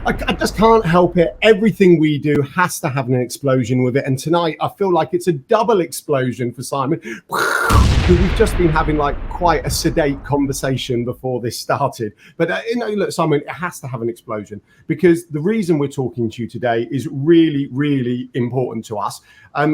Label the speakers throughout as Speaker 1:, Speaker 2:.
Speaker 1: I just can't help it. Everything we do has to have an explosion with it. And tonight, I feel like it's a double explosion for Simon. We've just been having like quite a sedate conversation before this started. But look, Simon, it has to have an explosion because the reason we're talking to you today is really, really important to us.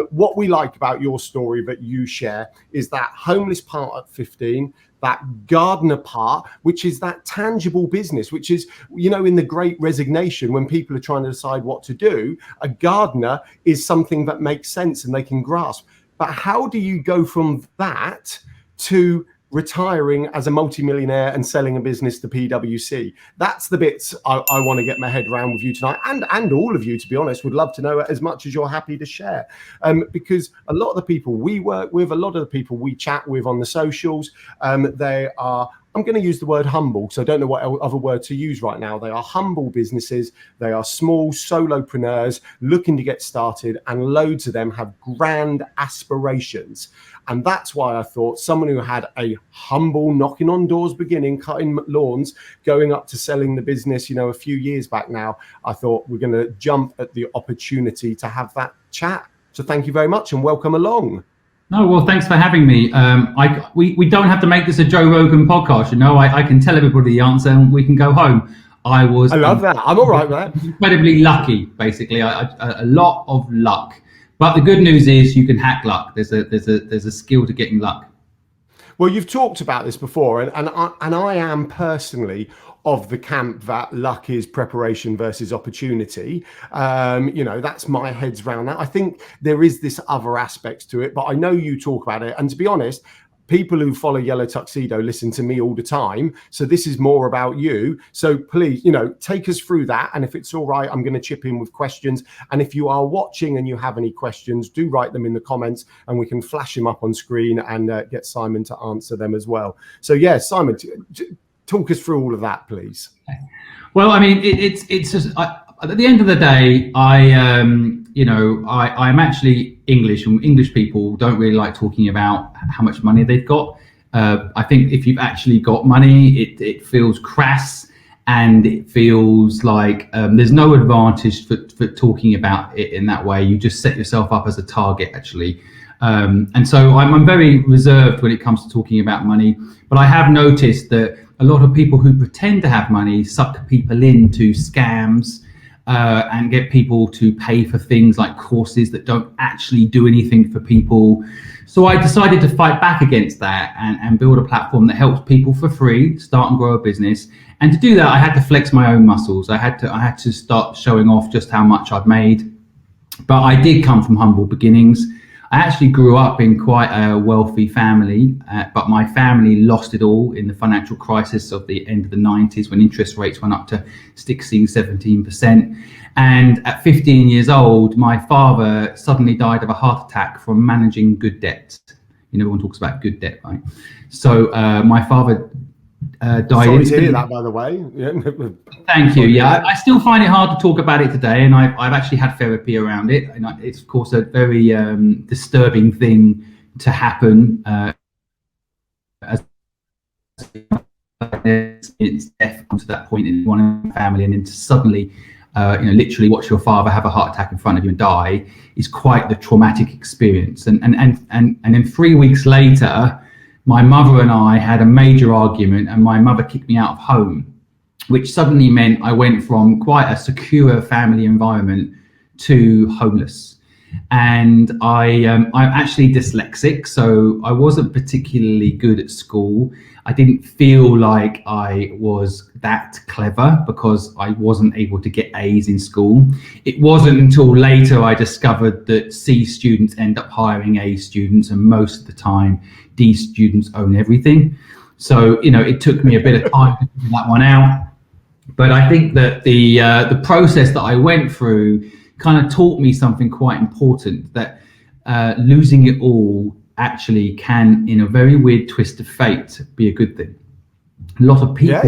Speaker 1: What we like about your story that you share is that homeless part at 15, that gardener part, which is that tangible business, which is, in the Great Resignation, when people are trying to decide what to do, a gardener is something that makes sense and they can grasp. But how do you go from that to retiring as a multimillionaire and selling a business to PwC? That's the bits I want to get my head around with you tonight, and all of you, to be honest, would love to know as much as you're happy to share. Because a lot of the people we work with, a lot of the people we chat with on the socials, they are, I'm going to use the word humble, so I don't know what other word to use right now. They are humble businesses. They are small solopreneurs looking to get started, and loads of them have grand aspirations. And that's why I thought someone who had a humble knocking on doors beginning, cutting lawns, going up to selling the business, a few years back now, I thought we're going to jump at the opportunity to have that chat. So thank you very much and welcome along.
Speaker 2: No, well, thanks for having me. We don't have to make this a Joe Rogan podcast, I can tell everybody the answer and we can go home. I love
Speaker 1: that. I'm all right with that.
Speaker 2: Incredibly lucky, basically. A lot of luck. But the good news is you can hack luck. There's a skill to getting luck.
Speaker 1: Well, you've talked about this before, and I am personally of the camp that luck is preparation versus opportunity. That's my head's round that. I think there is this other aspect to it, but I know you talk about it. And to be honest, people who follow Yellow Tuxedo listen to me all the time. So this is more about you. So please, take us through that. And if it's all right, I'm going to chip in with questions. And if you are watching and you have any questions, do write them in the comments and we can flash them up on screen and get Simon to answer them as well. So yeah, Simon, talk us through all of that, please.
Speaker 2: Well, I mean, it's just, at the end of the day, I'm actually English, and English people don't really like talking about how much money they've got. I think if you've actually got money, it feels crass, and it feels like there's no advantage for talking about it in that way. You just set yourself up as a target, actually. And so I'm very reserved when it comes to talking about money, but I have noticed that a lot of people who pretend to have money suck people into scams and get people to pay for things like courses that don't actually do anything for people. So I decided to fight back against that and build a platform that helps people for free start and grow a business. And to do that, I had to flex my own muscles. I had to start showing off just how much I'd made. But I did come from humble beginnings. I actually grew up in quite a wealthy family, but my family lost it all in the financial crisis of the end of the 90s when interest rates went up to 16, 17%. And at 15 years old, my father suddenly died of a heart attack from managing good debt. Everyone talks about good debt, right? So my father died.
Speaker 1: Sorry to hear that, by the way. Yeah.
Speaker 2: Thank you. Yeah, I still find it hard to talk about it today, and I've actually had therapy around it. And it's of course a very disturbing thing to happen. As it's death comes to that point in one family, and then to suddenly, literally watch your father have a heart attack in front of you and die is quite the traumatic experience. And then 3 weeks later, my mother and I had a major argument, and my mother kicked me out of home, which suddenly meant I went from quite a secure family environment to homeless. And I'm actually dyslexic, so I wasn't particularly good at school. I didn't feel like I was that clever because I wasn't able to get A's in school. It wasn't until later I discovered that C students end up hiring A students, and most of the time D students own everything. So, it took me a bit of time to figure that one out. But I think that the process that I went through kind of taught me something quite important, that losing it all actually can, in a very weird twist of fate, be a good thing. A lot of people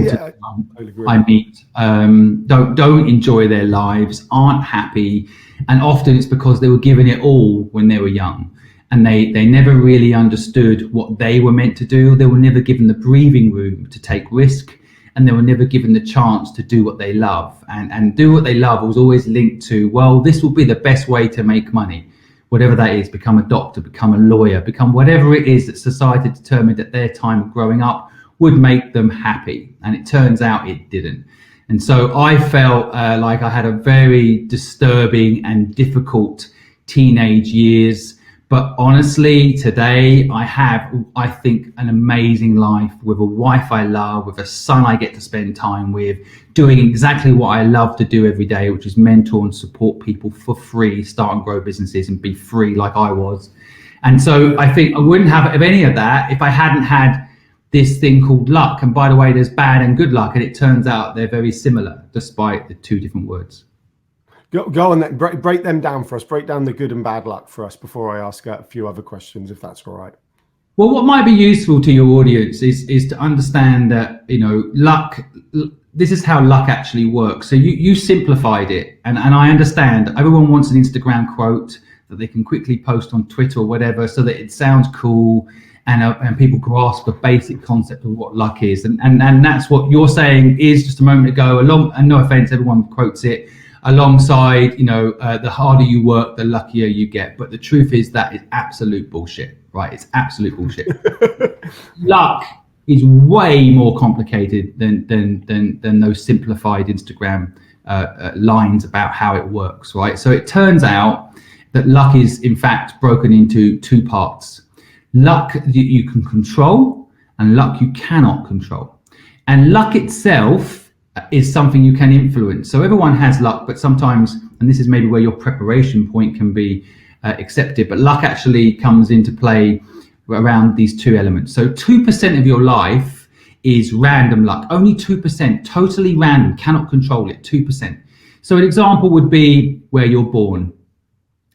Speaker 2: I meet don't enjoy their lives, aren't happy, and often it's because they were given it all when they were young, and they never really understood what they were meant to do. They were never given the breathing room to take risk, and they were never given the chance to do what they love. And do what they love was always linked to, well, this will be the best way to make money, whatever that is. Become a doctor, become a lawyer, become whatever it is that society determined at their time of growing up would make them happy. And it turns out it didn't. And so I felt like I had a very disturbing and difficult teenage years. But honestly, today I have, I think, an amazing life with a wife I love, with a son I get to spend time with, doing exactly what I love to do every day, which is mentor and support people for free, start and grow businesses and be free like I was. And so I think I wouldn't have any of that if I hadn't had this thing called luck. And by the way, there's bad and good luck, and it turns out they're very similar despite the two different words.
Speaker 1: Go on then, break them down for us. Break down the good and bad luck for us before I ask a few other questions, if that's all right.
Speaker 2: Well, what might be useful to your audience is to understand that, luck, this is how luck actually works. So you simplified it, and I understand everyone wants an Instagram quote that they can quickly post on Twitter or whatever so that it sounds cool and people grasp the basic concept of what luck is. And that's what you're saying is just a moment ago, and no offense, everyone quotes it, alongside, the harder you work, the luckier you get. But the truth is that is absolute bullshit, right? It's absolute bullshit. Luck is way more complicated than those simplified Instagram lines about how it works, right? So it turns out that luck is in fact broken into two parts. Luck that you can control and luck you cannot control. And luck itself is something you can influence. So everyone has luck, but sometimes, and this is maybe where your preparation point can be accepted, but luck actually comes into play around these two elements. So 2% of your life is random luck, only 2%, totally random, cannot control it, 2%. So an example would be where you're born.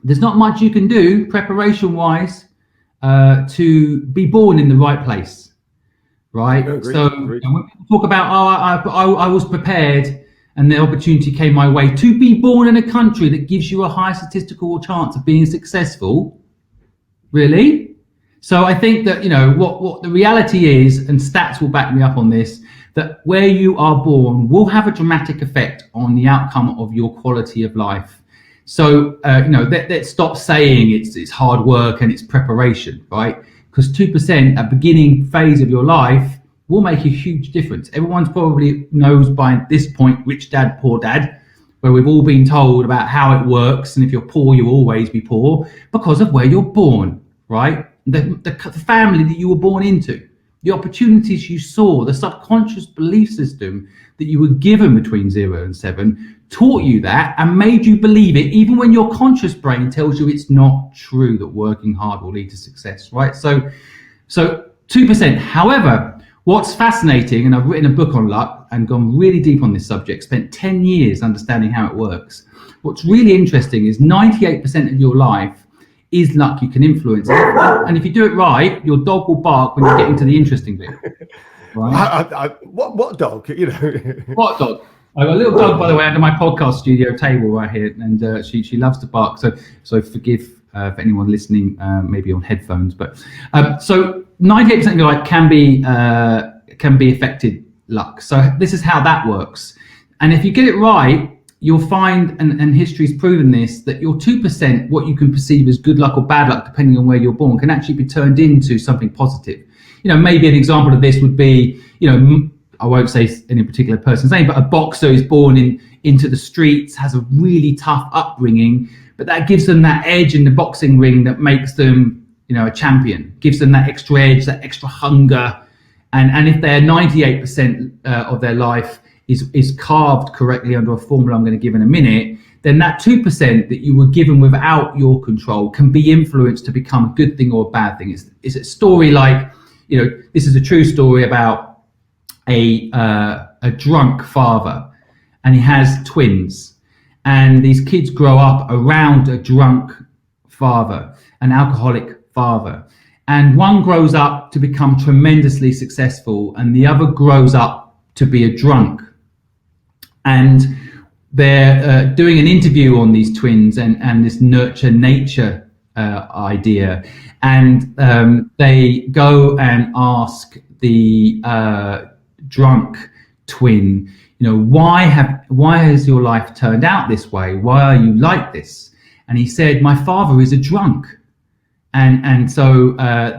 Speaker 2: There's not much you can do preparation-wise to be born in the right place. Right. So when people talk about, I was prepared and the opportunity came my way to be born in a country that gives you a high statistical chance of being successful. Really? So I think that, what the reality is, and stats will back me up on this, that where you are born will have a dramatic effect on the outcome of your quality of life. So, let's stop saying it's hard work and it's preparation, right? Because 2% at beginning phase of your life will make a huge difference. Everyone's probably knows by this point, Rich Dad, Poor Dad, where we've all been told about how it works. And if you're poor, you'll always be poor because of where you're born, right? The family that you were born into, the opportunities you saw, the subconscious belief system that you were given between 0 and 7 taught you that and made you believe it, even when your conscious brain tells you it's not true that working hard will lead to success, right? So 2%. However, what's fascinating, and I've written a book on luck and gone really deep on this subject, spent 10 years understanding how it works. What's really interesting is 98% of your life is luck you can influence. And if you do it right, your dog will bark when you get into the interesting bit. Right?
Speaker 1: What dog?
Speaker 2: What dog? I've got a little dog, by the way, under my podcast studio table right here, and she loves to bark. So forgive for anyone listening, maybe on headphones. But so 98% of your life can be affected luck. So this is how that works. And if you get it right, you'll find, and history's proven this, that your 2%, what you can perceive as good luck or bad luck, depending on where you're born, can actually be turned into something positive. Maybe an example of this would be, I won't say any particular person's name, but a boxer is born into the streets, has a really tough upbringing, but that gives them that edge in the boxing ring that makes them, a champion, gives them that extra edge, that extra hunger. And if they're 98% of their life is carved correctly under a formula I'm going to give in a minute, then that 2% that you were given without your control can be influenced to become a good thing or a bad thing. It's a story like, this is a true story about a drunk father, and he has twins, and these kids grow up around a drunk father, an alcoholic father, and one grows up to become tremendously successful and the other grows up to be a drunk. And they're doing an interview on these twins and this nurture nature idea, and they go and ask the drunk twin? Why has your life turned out this way? Why are you like this? And he said, my father is a drunk. And so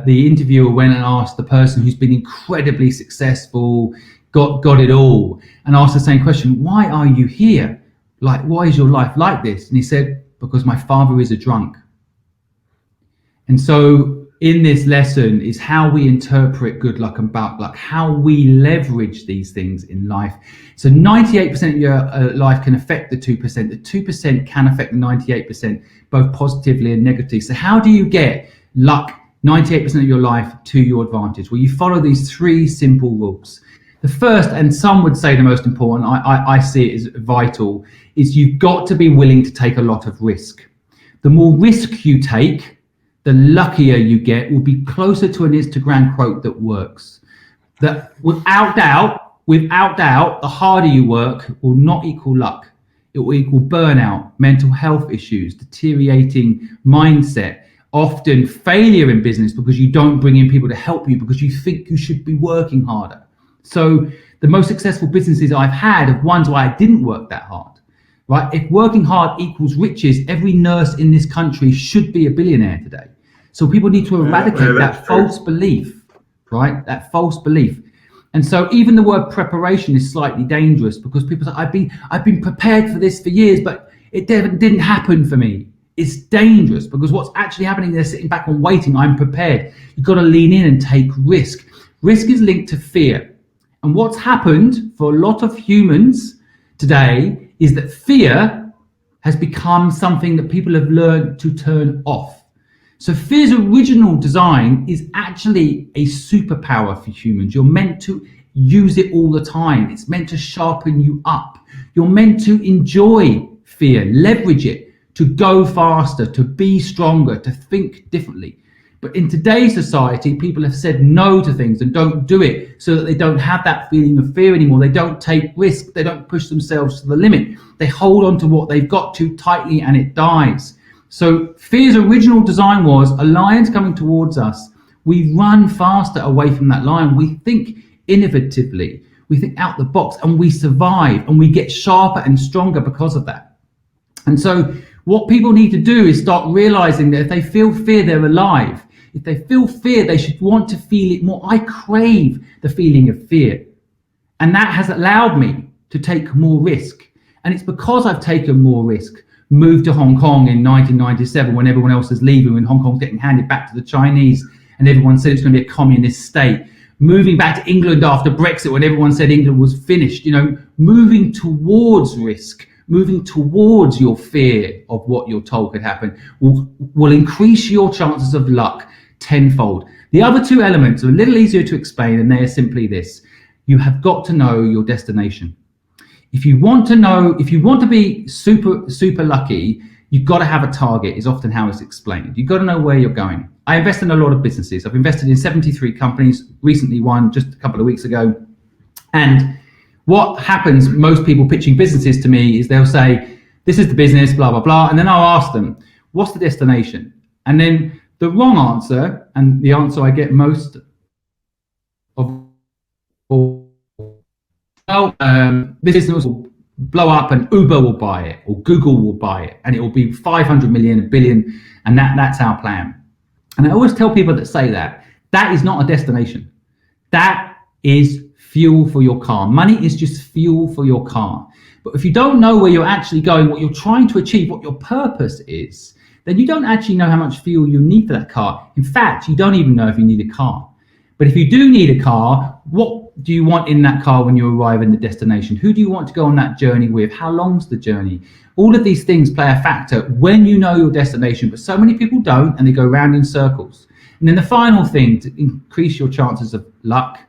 Speaker 2: the interviewer went and asked the person who's been incredibly successful, got it all, and asked the same question, why are you here? Like, why is your life like this? And he said, because my father is a drunk. And so in this lesson is how we interpret good luck and bad luck, how we leverage these things in life. So 98% of your life can affect the 2%. The 2% can affect the 98%, both positively and negatively. So how do you get luck 98% of your life to your advantage? Well, you follow these 3 simple rules. The first, and some would say the most important, I see it as vital, is you've got to be willing to take a lot of risk. The more risk you take, the luckier you get. Will be closer to an Instagram quote that works. That without doubt, the harder you work will not equal luck. It will equal burnout, mental health issues, deteriorating mindset, often failure in business because you don't bring in people to help you because you think you should be working harder. So the most successful businesses I've had are ones where I didn't work that hard, right? If working hard equals riches, every nurse in this country should be a billionaire today. So people need to eradicate that false belief, right? That false belief. And so even the word preparation is slightly dangerous because people say, I've been prepared for this for years, but it didn't happen for me. It's dangerous because what's actually happening, they're sitting back and waiting. I'm prepared. You've got to lean in and take risk. Risk is linked to fear. And what's happened for a lot of humans today is that fear has become something that people have learned to turn off. So fear's original design is actually a superpower for humans. You're meant to use it all the time. It's meant to sharpen you up. You're meant to enjoy fear, leverage it, to go faster, to be stronger, to think differently. But in today's society, people have said no to things and don't do it so that they don't have that feeling of fear anymore. They don't take risks. They don't push themselves to the limit. They hold on to what they've got too tightly and it dies. So fear's original design was a lion's coming towards us. We run faster away from that lion. We think innovatively. We think out the box and we survive and we get sharper and stronger because of that. And so what people need to do is start realizing that if they feel fear, they're alive. If they feel fear, they should want to feel it more. I crave the feeling of fear. And that has allowed me to take more risk. And it's because I've taken more risk. Moved to Hong Kong in 1997 when everyone else is leaving, when Hong Kong's getting handed back to the Chinese and everyone said it's going to be a communist state. Moving back to England after Brexit when everyone said England was finished. Moving towards risk, moving towards your fear of what you're told could happen will increase your chances of luck tenfold. The other 2 elements are a little easier to explain, and they are simply this. You have got to know your destination. If you want to be super lucky, you've got to have a target, is often how it's explained. You've got to know where you're going. I invest in a lot of businesses. I've invested in 73 companies, recently one just a couple of weeks ago. And what happens, most people pitching businesses to me is they'll say, this is the business, blah, blah, blah. And then I'll ask them, what's the destination? And then the wrong answer, and the answer I get most of all, this business will blow up and Uber will buy it or Google will buy it and it will be 500 million, a billion, and that's our plan. And I always tell people that say that is not a destination. That is fuel for your car. Money is just fuel for your car. But if you don't know where you're actually going, what you're trying to achieve, what your purpose is, then you don't actually know how much fuel you need for that car. In fact, you don't even know if you need a car. But if you do need a car, what do you want in that car when you arrive in the destination? Who do you want to go on that journey with? How long's the journey? All of these things play a factor when you know your destination, but so many people don't, and they go round in circles. And then the final thing to increase your chances of luck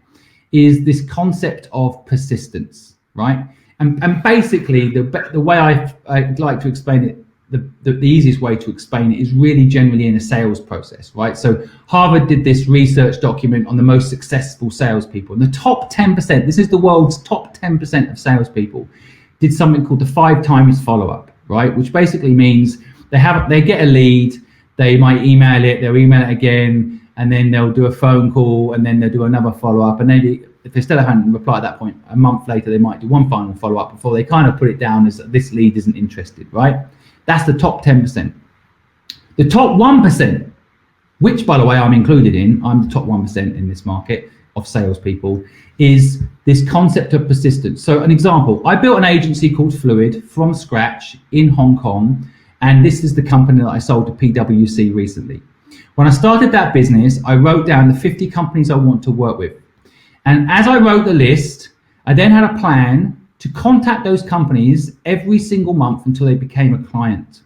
Speaker 2: is this concept of persistence, right? And basically, the way I'd like to explain it, the easiest way to explain it is really generally in a sales process, right? So Harvard did this research document on the most successful salespeople. And the top 10%, this is the world's top 10% of salespeople, did something called the 5 times follow-up, right? Which basically means they get a lead, they might email it, they'll email it again, and then they'll do a phone call, and then they'll do another follow-up, and maybe if they still haven't replied at that point, a month later they might do one final follow-up before they kind of put it down as this lead isn't interested, right? That's the top 10%. The top 1%, which by the way I'm included in, I'm the top 1% in this market of salespeople, is this concept of persistence. So an example, I built an agency called Fluid from scratch in Hong Kong, and this is the company that I sold to PwC recently. When I started that business, I wrote down the 50 companies I want to work with. And as I wrote the list, I then had a plan to contact those companies every single month until they became a client.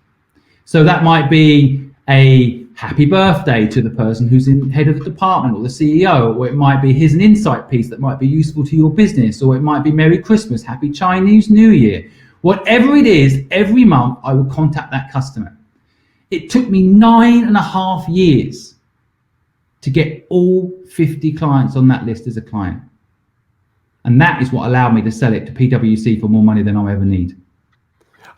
Speaker 2: So that might be a happy birthday to the person who's in head of the department or the CEO, or it might be here's an insight piece that might be useful to your business, or it might be Merry Christmas, Happy Chinese New Year. Whatever it is, every month I would contact that customer. It took me 9.5 years to get all 50 clients on that list as a client. And that is what allowed me to sell it to PwC for more money than I'll ever need.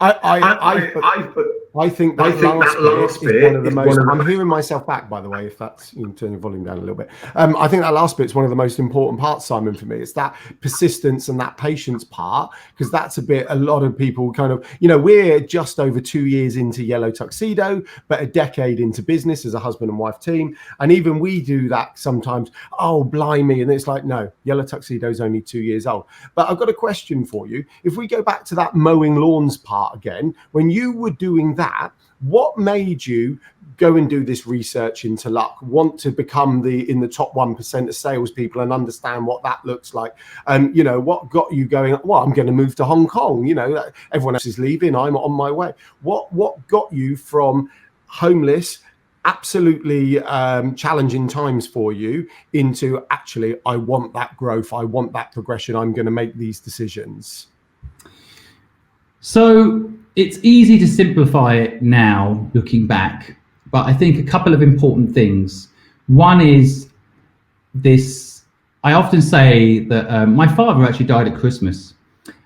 Speaker 1: I think that last bit is one of the most. I'm hearing myself back, by the way, if that's, you can turn your volume down a little bit. I think that last bit is one of the most important parts, Simon, for me. It's that persistence and that patience part, because that's a bit, a lot of people kind of, we're just over 2 years into Yellow Tuxedo, but a decade into business as a husband and wife team. And even we do that sometimes. Oh, blimey. And it's like, no, Yellow Tuxedo is only 2 years old. But I've got a question for you. If we go back to that mowing lawns part again, when you were doing that, what made you go and do this research into luck, want to become in the top 1% of salespeople and understand what that looks like? What got you going, well, I'm going to move to Hong Kong, everyone else is leaving, I'm on my way. What got you from homeless, absolutely challenging times for you, into actually, I want that growth, I want that progression, I'm going to make these decisions?
Speaker 2: So it's easy to simplify it now, looking back, but I think a couple of important things. One is this, I often say that my father actually died at Christmas.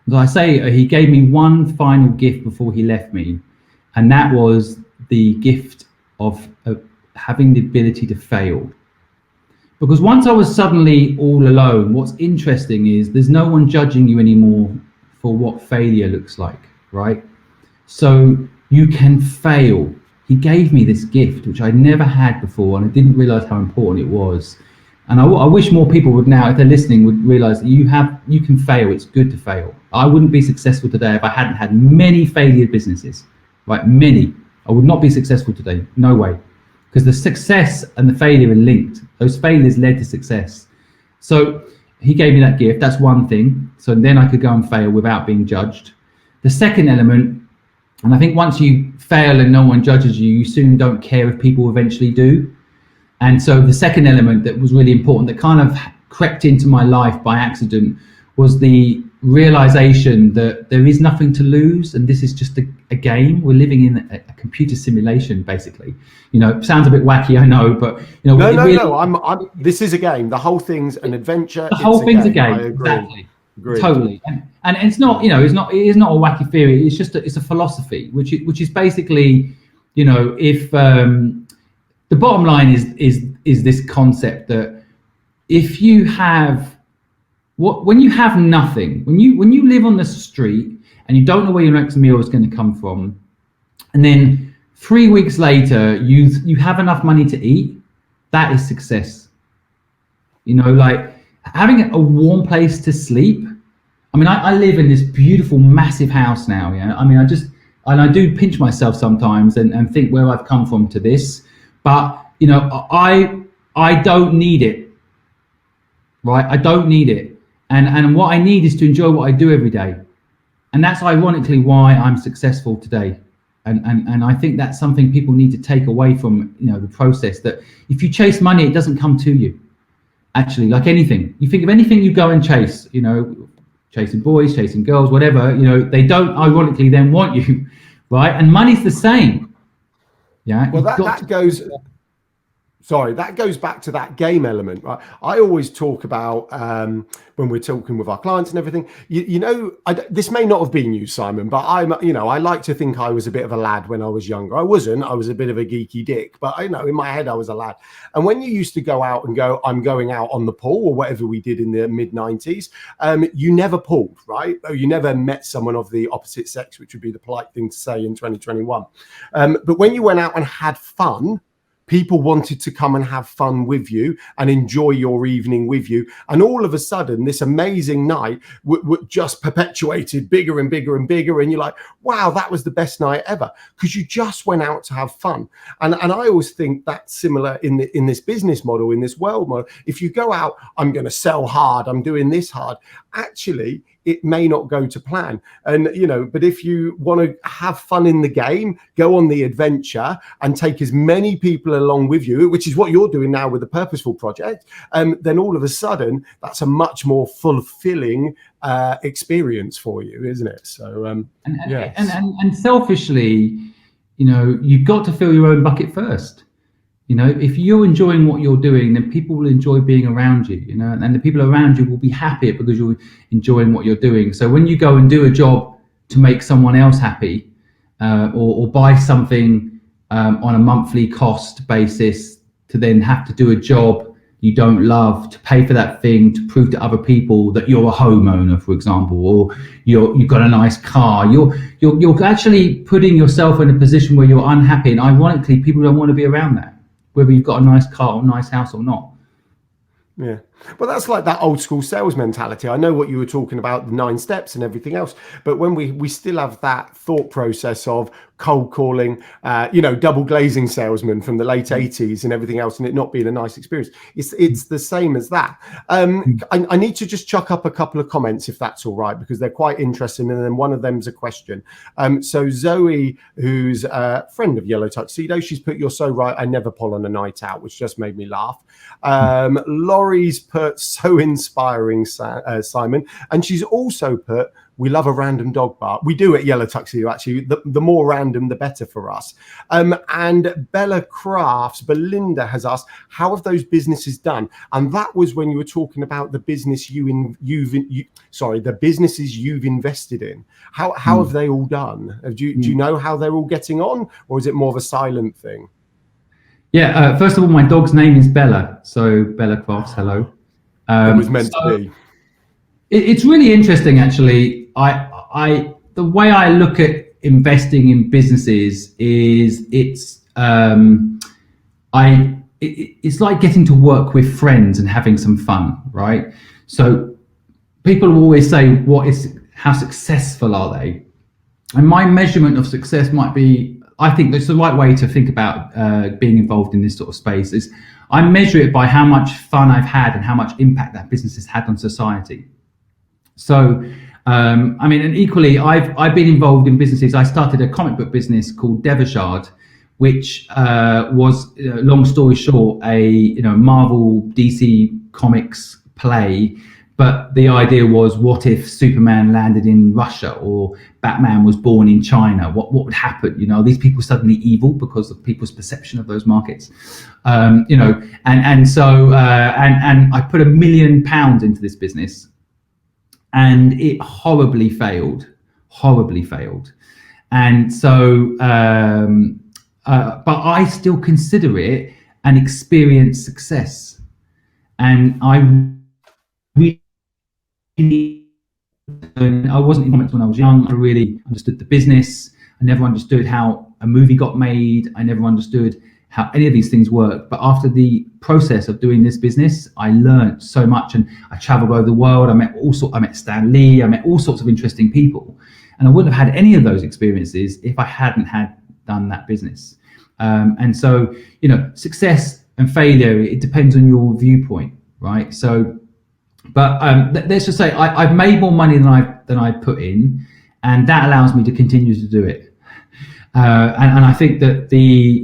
Speaker 2: As I say, he gave me one final gift before he left me, and that was the gift of having the ability to fail. Because once I was suddenly all alone, what's interesting is there's no one judging you anymore for what failure looks like, right? So you can fail. He gave me this gift, which I never had before, and I didn't realize how important it was. And I wish more people would now, if they're listening, would realize that you can fail. It's good to fail. I wouldn't be successful today if I hadn't had many failure businesses, right? Many. I would not be successful today. No way. Because the success and the failure are linked. Those failures led to success. So he gave me that gift. That's one thing. So then I could go and fail without being judged. The second element, and I think once you fail and no one judges you, you soon don't care if people eventually do. And so the second element that was really important, that kind of crept into my life by accident, was the realization that there is nothing to lose, and this is just a game. We're living in a computer simulation, basically. It sounds a bit wacky, I know, but
Speaker 1: no. This is a game. The whole thing's an adventure.
Speaker 2: The whole thing's a game. Exactly.
Speaker 1: Agreed.
Speaker 2: Totally. And it's not, it is not a wacky theory. It's just it's a philosophy, which is basically, if the bottom line is this concept that if you have when you have nothing, when you live on the street and you don't know where your next meal is going to come from, and then 3 weeks later you have enough money to eat, that is success. Like having a warm place to sleep. I mean, I live in this beautiful, massive house now. Yeah. I mean, I do pinch myself sometimes and think where I've come from to this, but I don't need it. Right. I don't need it. And what I need is to enjoy what I do every day. And that's ironically why I'm successful today. And I think that's something people need to take away from, the process, that if you chase money, it doesn't come to you. Actually, like anything, you think of anything you go and chase, chasing boys, chasing girls, whatever, they don't ironically then want you, right? And money's the same. Yeah.
Speaker 1: Well, that goes. Sorry, that goes back to that game element, right? I always talk about when we're talking with our clients and everything. This may not have been you, Simon, but I like to think I was a bit of a lad when I was younger. I wasn't. I was a bit of a geeky dick, but I know in my head I was a lad. And when you used to go out and go, I'm going out on the pool or whatever we did in the mid-90s, you never pulled, right? You never met someone of the opposite sex, which would be the polite thing to say in 2021. But when you went out and had fun, people wanted to come and have fun with you and enjoy your evening with you. And all of a sudden, this amazing night just perpetuated bigger and bigger and bigger. And you're like, wow, that was the best night ever, because you just went out to have fun. And I always think that's similar in this business model, in this world model. If you go out, I'm going to sell hard, I'm doing this hard, actually, it may not go to plan. And, but if you want to have fun in the game, go on the adventure and take as many people along with you, which is what you're doing now with the Purposeful project, then all of a sudden, that's a much more fulfilling experience for you, isn't it? So,
Speaker 2: and selfishly, you've got to fill your own bucket first. If you're enjoying what you're doing, then people will enjoy being around you, and the people around you will be happier because you're enjoying what you're doing. So when you go and do a job to make someone else happy, or buy something on a monthly cost basis to then have to do a job you don't love to pay for that thing to prove to other people that you're a homeowner, for example, or you've got a nice car, you're actually putting yourself in a position where you're unhappy. And ironically, people don't want to be around that, whether you've got a nice car or nice house or not.
Speaker 1: Yeah. Well, that's like that old school sales mentality. I know what you were talking about, the 9 steps and everything else, but when we still have that thought process of cold calling, double glazing salesmen from the late 80s and everything else, and it not being a nice experience. It's the same as that. I need to just chuck up a couple of comments, if that's all right, because they're quite interesting. And then one of them's a question. So Zoe, who's a friend of Yellow Tuxedo, she's put, "You're so right. I never pull on a night out," which just made me laugh. Laurie's put, "So inspiring, Simon." And she's also put, "We love a random dog bark." We do at Yellow Tuxedo, actually. The more random, the better for us. And Belinda has asked, "How have those businesses done?" And that was when you were talking about the business the businesses you've invested in. How have they all done? Do you know how they're all getting on, or is it more of a silent thing?
Speaker 2: Yeah. First of all, my dog's name is Bella, so Bella Crafts. Hello.
Speaker 1: It was meant to be.
Speaker 2: It's really interesting, actually. The way I look at investing in businesses is it's like getting to work with friends and having some fun, right? So people will always say, how successful are they? And my measurement of success might be, I think that's the right way to think about being involved in this sort of space, is I measure it by how much fun I've had and how much impact that business has had on society. So, and equally, I've been involved in businesses. I started a comic book business called Devashard, which was, long story short, a Marvel DC Comics play. But the idea was, what if Superman landed in Russia or Batman was born in China? What would happen? Are these people suddenly evil because of people's perception of those markets? So I put £1 million into this business, and it horribly failed. And so, but I still consider it an experienced success, and I wasn't in comics when I was young. I really understood the business. I never understood how a movie got made. I never understood how any of these things work. But after the process of doing this business, I learned so much, and I traveled over the world. I met Stan Lee. I met all sorts of interesting people, and I wouldn't have had any of those experiences if I hadn't done that business. And so, success and failure, it depends on your viewpoint, right? So. But let's just say I've made more money than I put in, and that allows me to continue to do it. And I think that the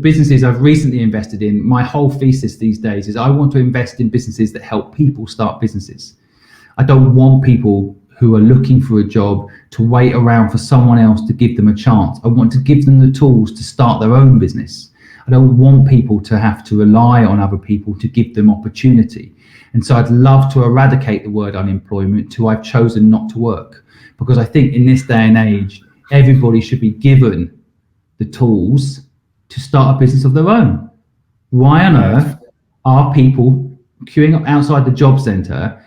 Speaker 2: businesses I've recently invested in, my whole thesis these days is I want to invest in businesses that help people start businesses. I don't want people who are looking for a job to wait around for someone else to give them a chance. I want to give them the tools to start their own business. I don't want people to have to rely on other people to give them opportunity. And so I'd love to eradicate the word unemployment to I've chosen not to work, because I think in this day and age, everybody should be given the tools to start a business of their own. Why on earth are people queuing up outside the job centre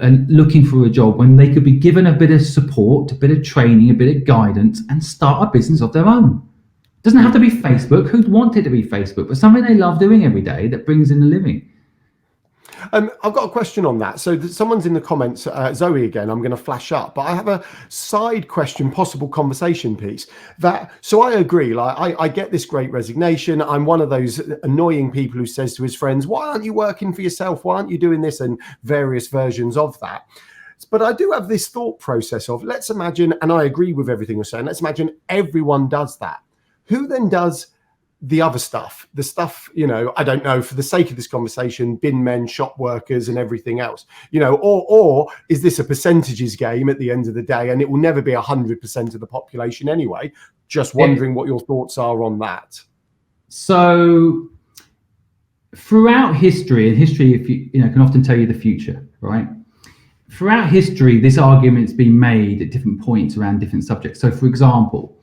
Speaker 2: and looking for a job when they could be given a bit of support, a bit of training, a bit of guidance, and start a business of their own? It doesn't have to be Facebook. Who'd want it to be Facebook? But something they love doing every day that brings in a living.
Speaker 1: I've got a question on that. So someone's in the comments, Zoe again, I'm going to flash up, but I have a side question, possible conversation piece so I agree, like I get this great resignation. I'm one of those annoying people who says to his friends, why aren't you working for yourself? Why aren't you doing this? And various versions of that. But I do have this thought process of, let's imagine, and I agree with everything you're saying, let's imagine everyone does that. Who then does the other stuff, I don't know, for the sake of this conversation, bin men, shop workers and everything else, or is this a percentages game at the end of the day, and it will never be 100% of the population anyway? Just wondering what your thoughts are on that.
Speaker 2: So throughout history, and history, if you can often tell you the future, right? Throughout history, this argument's been made at different points around different subjects. So for example,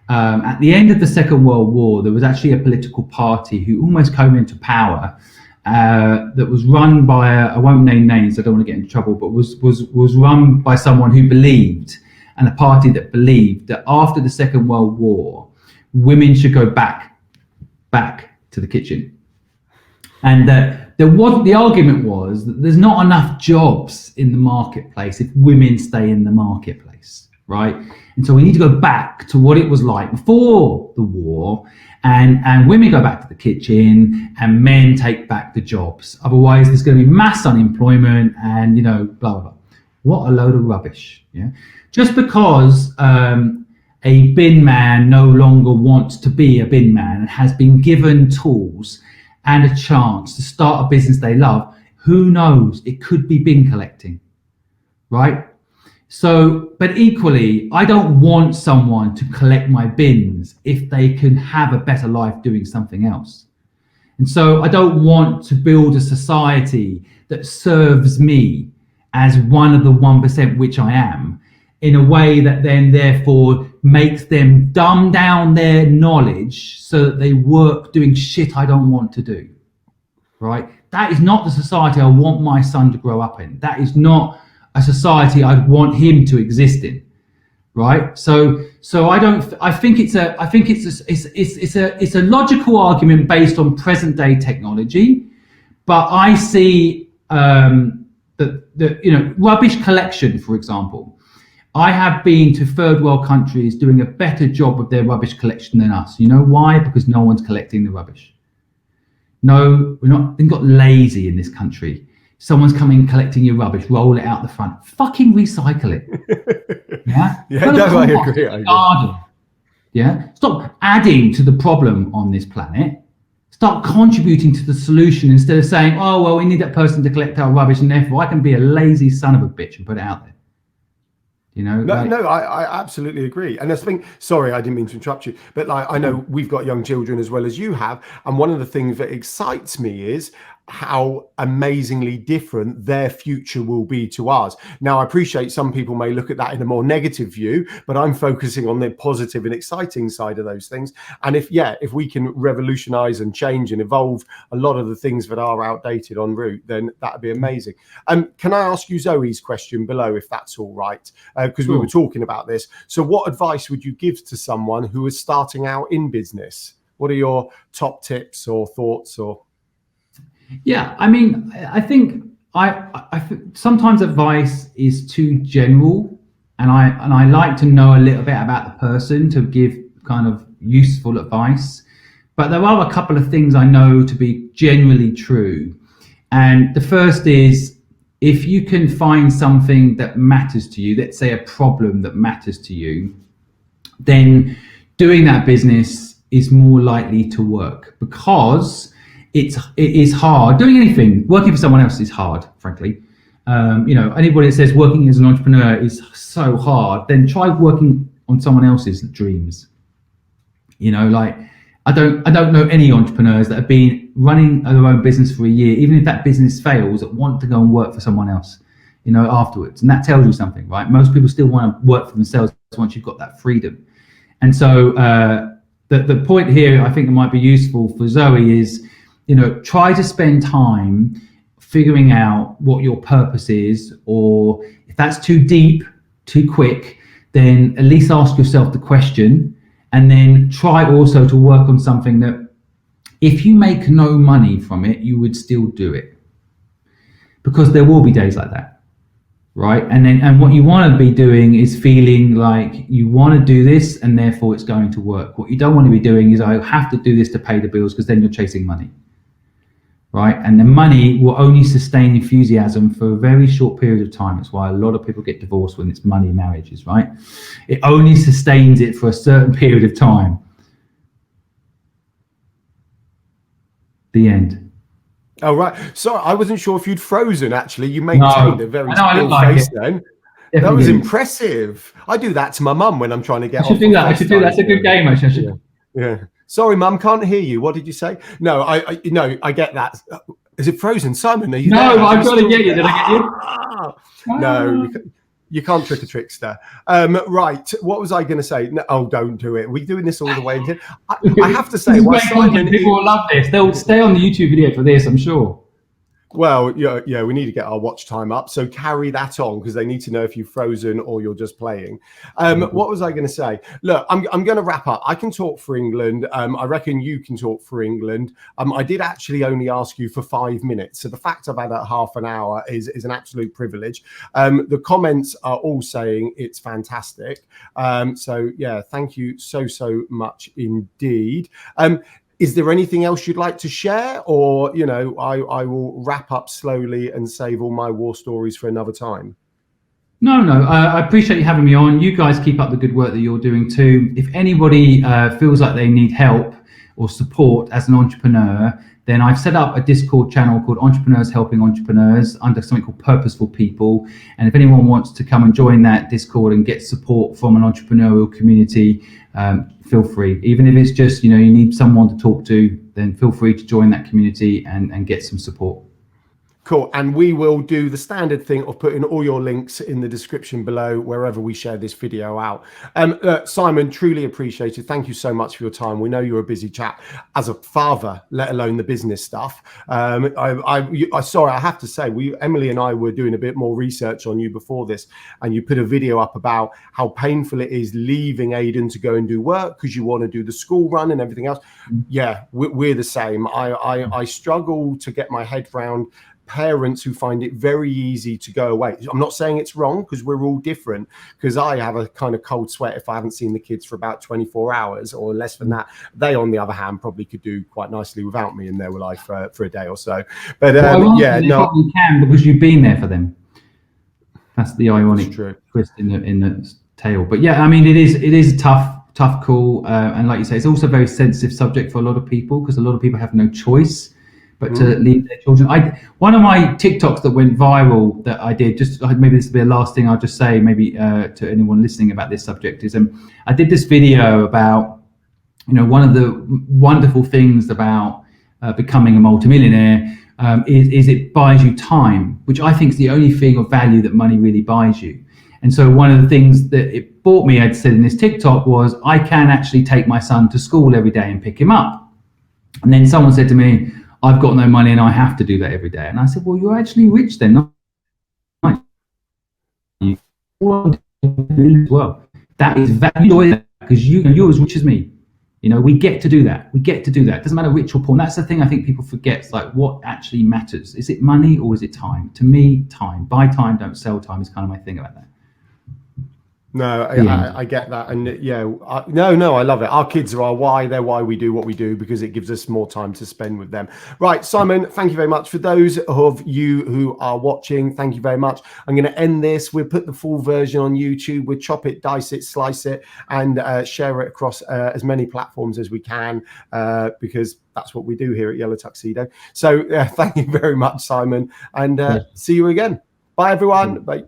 Speaker 2: at the end of the Second World War, there was actually a political party who almost came into power that was run by I won't name names, I don't want to get into trouble, but was run by someone who believed, and a party that believed that after the Second World War, women should go back to the kitchen. And the argument was that there's not enough jobs in the marketplace if women stay in the marketplace, right? And so we need to go back to what it was like before the war, and women go back to the kitchen and men take back the jobs. Otherwise, there's going to be mass unemployment and, blah, blah, blah. What a load of rubbish. Yeah. Just because a bin man no longer wants to be a bin man and has been given tools and a chance to start a business they love, who knows? It could be bin collecting, right? So, but equally, I don't want someone to collect my bins if they can have a better life doing something else. And so I don't want to build a society that serves me as one of the 1%, which I am, in a way that then therefore makes them dumb down their knowledge so that they work doing shit I don't want to do, right? That is not the society I want my son to grow up in. That is not a society I'd want him to exist in, right? So I think it's a logical argument based on present day technology, but I see that rubbish collection, for example. I have been to third world countries doing a better job of their rubbish collection than us. You know why? Because no one's collecting the rubbish. No, we've got lazy in this country. Someone's coming collecting your rubbish, roll it out the front. Fucking recycle it. Yeah?
Speaker 1: Yeah, no, I agree.
Speaker 2: Garden. Yeah? Stop adding to the problem on this planet. Start contributing to the solution instead of saying, oh, well, we need that person to collect our rubbish and therefore I can be a lazy son of a bitch and put it out there.
Speaker 1: I absolutely agree. And I think, sorry, I didn't mean to interrupt you, but I know we've got young children as well as you have. And one of the things that excites me is how amazingly different their future will be to ours. Now, I appreciate some people may look at that in a more negative view, but I'm focusing on the positive and exciting side of those things. And if we can revolutionize and change and evolve a lot of the things that are outdated en route, then that'd be amazing. Can I ask you Zoe's question below, if that's all right? Because we were talking about this. So what advice would you give to someone who is starting out in business? What are your top tips or thoughts or...
Speaker 2: Yeah, I mean, I think sometimes advice is too general, and I like to know a little bit about the person to give kind of useful advice. But there are a couple of things I know to be generally true. And the first is, if you can find something that matters to you, let's say a problem that matters to you, then doing that business is more likely to work, because it is hard. Doing anything, working for someone else is hard, frankly. Anybody that says working as an entrepreneur is so hard, then try working on someone else's dreams. I don't know any entrepreneurs that have been running their own business for a year, even if that business fails, that want to go and work for someone else, afterwards. And that tells you something, right? Most people still want to work for themselves once you've got that freedom. And so the point here, I think, that might be useful for Zoe is, try to spend time figuring out what your purpose is, or if that's too deep, too quick, then at least ask yourself the question. And then try also to work on something that if you make no money from it, you would still do it. Because there will be days like that, right? And what you want to be doing is feeling like you want to do this and therefore it's going to work. What you don't want to be doing is, I have to do this to pay the bills, because then you're chasing money, right? And the money will only sustain enthusiasm for a very short period of time. That's why a lot of people get divorced when it's money marriages, right? It only sustains it for a certain period of time. The end.
Speaker 1: Oh, right. Sorry, I wasn't sure if you'd frozen, actually. You maintained a very still face then. Definitely. That was impressive. I do that to my mum when I'm trying to get
Speaker 2: I should do that. I should do that. That's a good game, actually.
Speaker 1: Yeah. Sorry, Mum, can't hear you. What did you say? No, I get that. Is it frozen? Simon, are you there?
Speaker 2: No, I've got to get you. Did I get you?
Speaker 1: No, you can't trick a trickster. Right, what was I going to say? No, oh, don't do it. We're doing this all the way into. I have to say,
Speaker 2: Simon, people will love this. They'll stay on the YouTube video for this, I'm sure.
Speaker 1: Well, yeah, we need to get our watch time up. So carry that on, because they need to know if you've frozen or you're just playing. What was I going to say? Look, I'm going to wrap up. I can talk for England. I reckon you can talk for England. I did actually only ask you for 5 minutes. So the fact I've had a half an hour is an absolute privilege. The comments are all saying it's fantastic. So yeah, thank you so much indeed. Is there anything else you'd like to share, or I will wrap up slowly and save all my war stories for another time?
Speaker 2: No, I appreciate you having me on. You guys keep up the good work that you're doing too. If anybody feels like they need help or support as an entrepreneur, then I've set up a Discord channel called Entrepreneurs Helping Entrepreneurs under something called Purposeful People. And if anyone wants to come and join that Discord and get support from an entrepreneurial community, feel free. Even if it's just, you need someone to talk to, then feel free to join that community and get some support.
Speaker 1: Cool. And we will do the standard thing of putting all your links in the description below wherever we share this video out. Simon, truly appreciated. Thank you so much for your time. We know you're a busy chap as a father, let alone the business stuff. Sorry, I have to say, Emily and I were doing a bit more research on you before this, and you put a video up about how painful it is leaving Aidan to go and do work because you want to do the school run and everything else. Yeah, we're the same. I struggle to get my head round parents who find it very easy to go away. I'm not saying it's wrong, because we're all different, because I have a kind of cold sweat if I haven't seen the kids for about 24 hours or less than that. They, on the other hand, probably could do quite nicely without me in their life for a day or so. But yeah, no,
Speaker 2: you can, because you've been there for them. That's the ironic twist in the tale. But yeah, I mean, it is a tough call, and like you say, it's also a very sensitive subject for a lot of people, because a lot of people have no choice but to leave their children. One of my TikToks that went viral that I did, just maybe this will be the last thing I'll just say, maybe to anyone listening about this subject, is I did this video about, one of the wonderful things about becoming a multimillionaire is it buys you time, which I think is the only thing of value that money really buys you. And so one of the things that it bought me, I'd said in this TikTok, was I can actually take my son to school every day and pick him up. And then someone said to me, I've got no money and I have to do that every day. And I said, well, you're actually rich then. Well, that is value, because you're as rich as me. We get to do that. It doesn't matter rich or poor. And that's the thing I think people forget. It's like, what actually matters? Is it money or is it time? To me, time. Buy time, don't sell time is kind of my thing about that.
Speaker 1: No, I get that. And yeah, no, I love it. Our kids are our why. They're why we do what we do, because it gives us more time to spend with them. Right, Simon, thank you very much. For those of you who are watching, thank you very much. I'm going to end this. We'll put the full version on YouTube. We'll chop it, dice it, slice it, and share it across as many platforms as we can, because that's what we do here at Yellow Tuxedo. So thank you very much, Simon, and see you again. Bye, everyone. Bye.